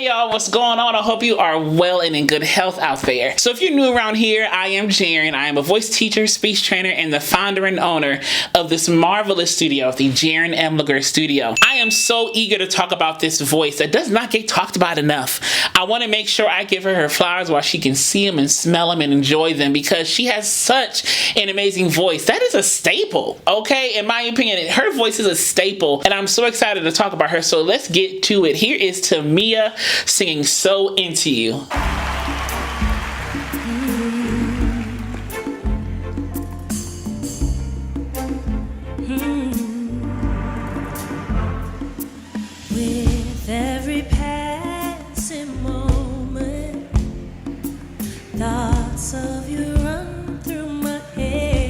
Hey y'all, what's going on? I hope you are well and in good health out there. So if you're new around here, I am Jaren. I am a voice teacher, speech trainer, and the founder and owner of this marvelous studio, the Jaren M. Lager Studio. I am so eager to talk about this voice that does not get talked about enough. I want to make sure I give her flowers while she can see them and smell them and enjoy them, because she has such an amazing voice. That is a staple, okay? In my opinion, her voice is a staple, and I'm so excited to talk about her. So let's get to it. Here is TAMIA singing So Into You. With every passing moment, thoughts of you run through my head.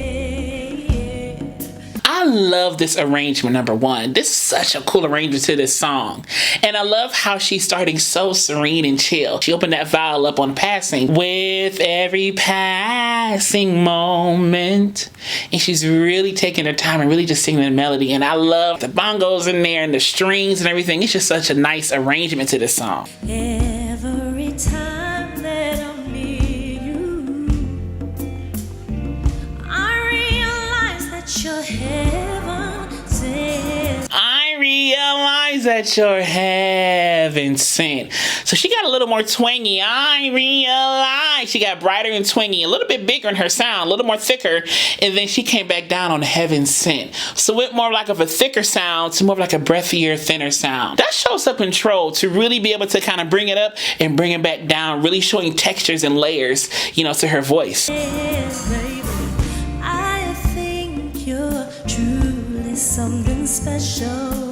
I love this arrangement, number one. This is such a cool arrangement to this song. And I love how she's starting so serene and chill. She opened that vowel up on passing. With every passing moment. And she's really taking her time and really just singing the melody. And I love the bongos in there and the strings and everything. It's just such a nice arrangement to this song. Every time that I'm near you, I realize that you're heaven sent. I realize that you're heaven sent. So she got a little more twangy. I realize she got brighter and twangy, a little bit bigger in her sound, a little more thicker, and then she came back down on heaven sent. So went more like of a thicker sound to more of like a breathier, thinner sound. That shows some control to really be able to kind of bring it up and bring it back down, really showing textures and layers, you know, to her voice. Yes, baby, I think you're truly something special.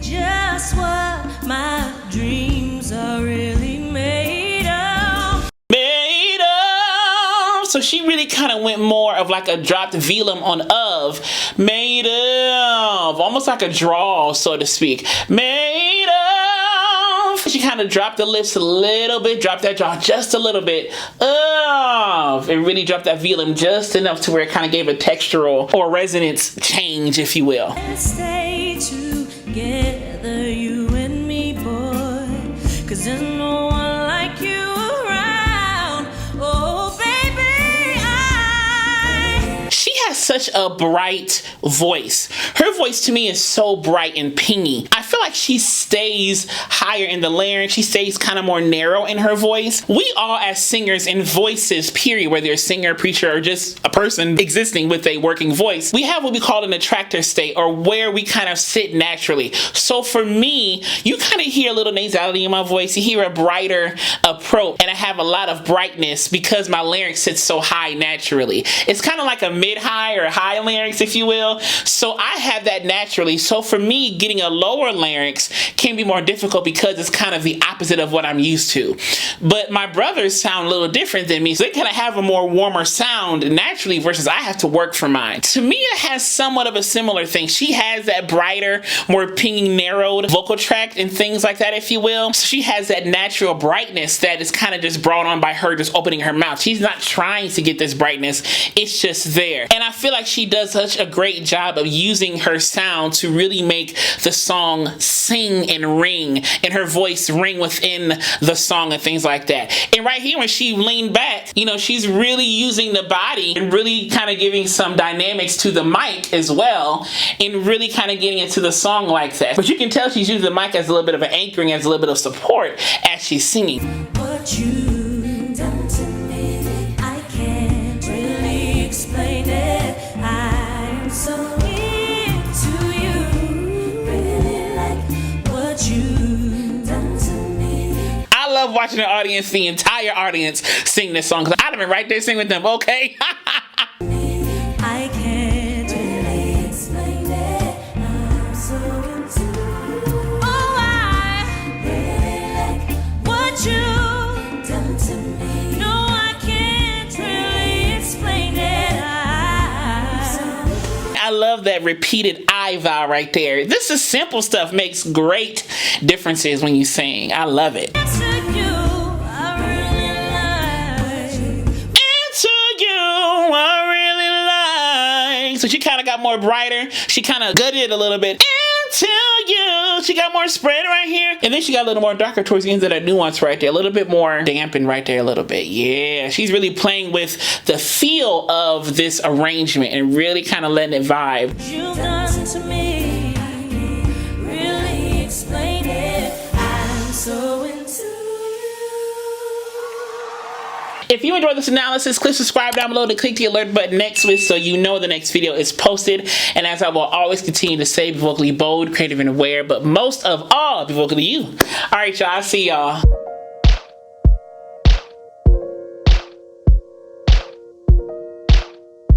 Just what my dreams are really made of. So she really kind of went more of like a dropped velum on of, made of, almost like a drawl, so to speak. Made of. She kind of dropped the lips a little bit, dropped that jaw just a little bit, of, and really dropped that velum just enough to where it kind of gave a textural or resonance change, if you will. Let's stay together, you and me, boy, 'cause there's no one like you around. Oh, baby, She has such a bright voice. Her voice to me is so bright and pingy. I feel like she stays higher in the larynx. She stays kind of more narrow in her voice. We all as singers and voices, period, whether you're a singer, preacher, or just a person existing with a working voice, we have what we call an attractor state, or where we kind of sit naturally. So for me, you kind of hear a little nasality in my voice. You hear a brighter approach, and I have a lot of brightness because my larynx sits so high naturally. It's kind of like a mid-high or high larynx, if you will. So I have that naturally. So for me, getting a lower larynx can be more difficult because it's kind of the opposite of what I'm used to. But my brothers sound a little different than me, so they kind of have a more warmer sound naturally versus I have to work for mine. TAMIA has somewhat of a similar thing. She has that brighter, more pingy, narrowed vocal tract and things like that, if you will. So she has that natural brightness that is kind of just brought on by her just opening her mouth. She's not trying to get this brightness. It's just there. And I feel like she does such a great job of using her sound to really make the song sing and ring, and her voice ring within the song and things like that. And right here when she leaned back, you know, she's really using the body and really kind of giving some dynamics to the mic as well, and really kind of getting into the song like that. But you can tell she's using the mic as a little bit of an anchoring, as a little bit of support as she's singing. what you done to me, I can't really explain it. I'm so into you, really like what you done to me. I love watching the audience, the entire audience, sing this song, because I'd have been right there singing with them, okay? I can't really explain it. I'm so into you. Oh, I really like what you done to me. No, I can't really explain it. I love that repeated I vowel right there. This is simple stuff, makes great differences when you sing. I love it. Into you, I really like. Into you, I really like. So she kind of got more brighter. She kind of gutted it a little bit. Into you. She got more spread right here. And then she got a little more darker towards the end of that nuance right there. A little bit more dampened right there a little bit. Yeah, she's really playing with the feel of this arrangement and really kind of letting it vibe. You've done to me, really explain it. I'm so into If you enjoyed this analysis, click subscribe down below to click the alert button next to it so you know the next video is posted. And as I will always continue to say, be vocally bold, creative, and aware, but most of all, be vocally you. All right, y'all. I'll see y'all.